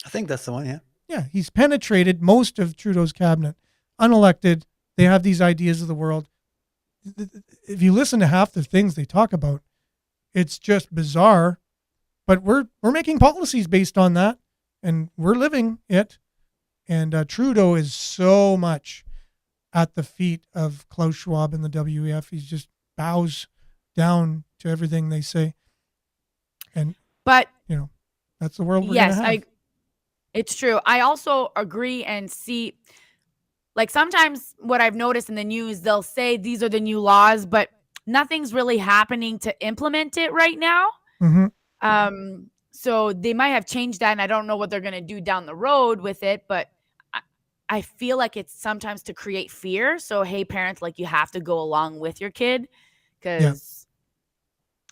I think that's the one, yeah. Yeah, he's penetrated most of Trudeau's cabinet. Unelected, they have these ideas of the world. If you listen to half the things they talk about, it's just bizarre. But we're making policies based on that, and we're living it. And Trudeau is so much at the feet of Klaus Schwab and the WEF. He just bows down to everything they say. But that's the world we're yes, going to have. it's true. I also agree and see, like sometimes what I've noticed in the news, they'll say these are the new laws, but nothing's really happening to implement it right now. Mm-hmm. So they might have changed that, and I don't know what they're going to do down the road with it, but I feel like it's sometimes to create fear. So, hey, parents, like you have to go along with your kid, because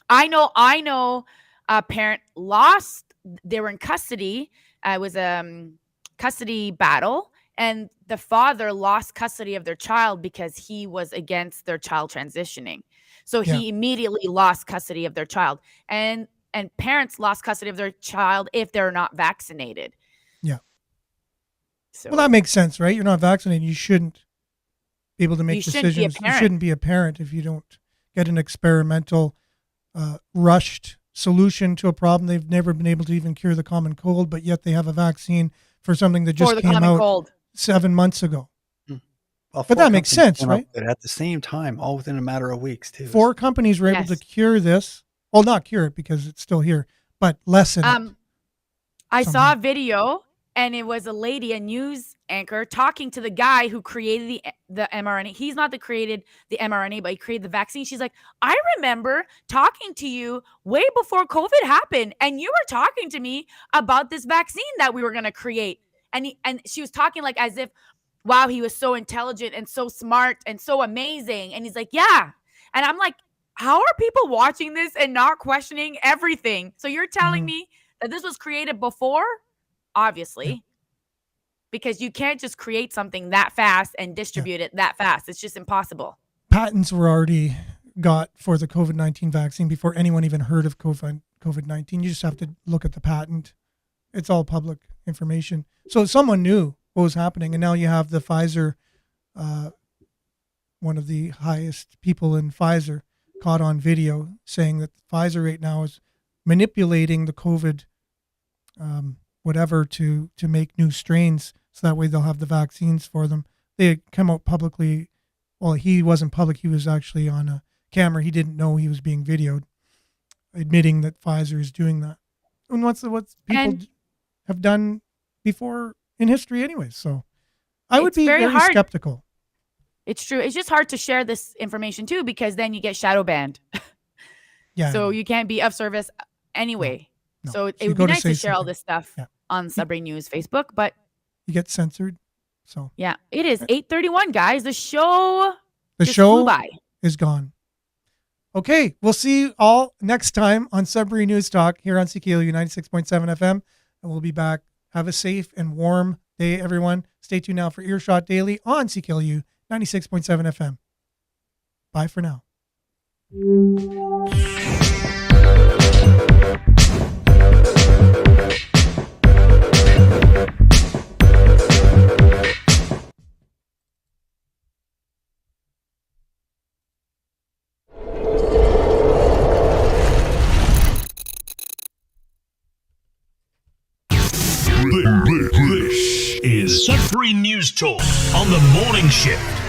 I know a parent lost. They were in custody. It was a custody battle, and the father lost custody of their child because he was against their child transitioning. So he immediately lost custody of their child, and parents lost custody of their child if they're not vaccinated. Yeah. So, Well, that makes sense, right? You're not vaccinated. You shouldn't be able to make decisions. You shouldn't be a parent if you don't get an experimental, rushed solution to a problem. They've never been able to even cure the common cold, but yet they have a vaccine for something that just came out 7 months ago. Well, but that makes sense, right? At the same time, all within a matter of weeks, too. 4 companies were able to cure this. Well, not cure it because it's still here, but lessen it. I saw a video, and it was a lady, a news anchor, talking to the guy who created the mRNA. He's not created the mRNA, but he created the vaccine. She's like, I remember talking to you way before COVID happened, and you were talking to me about this vaccine that we were going to create. And she was talking like as if, wow, he was so intelligent and so smart and so amazing. And he's like, yeah. And I'm like, how are people watching this and not questioning everything? So you're telling me that this was created before? Obviously. Because you can't just create something that fast and distribute it that fast. It's just impossible. Patents were already got for the COVID-19 vaccine before anyone even heard of COVID-19. You just have to look at the patent. It's all public information. So someone knew what was happening. And now you have the Pfizer, one of the highest people in Pfizer, caught on video saying that Pfizer right now is manipulating the COVID whatever to make new strains so that way they'll have the vaccines for them. They come out publicly. Well, he wasn't public. He was actually on a camera. He didn't know he was being videoed, admitting that Pfizer is doing that. And what's people have done before in history anyways. So I would be very skeptical. It's true. It's just hard to share this information too, because then you get shadow banned. So you can't be of service anyway. No. So it would be nice to share all this stuff on Sudbury News Facebook, but you get censored. So yeah, it is 8:31, guys. The show flew by. Is gone. Okay, we'll see you all next time on Sudbury News Talk here on CKLU 96.7 FM, and we'll be back. Have a safe and warm day, everyone. Stay tuned now for Earshot Daily on CKLU 96.7 FM. Bye for now. This is Sudbury News Talk on the morning shift.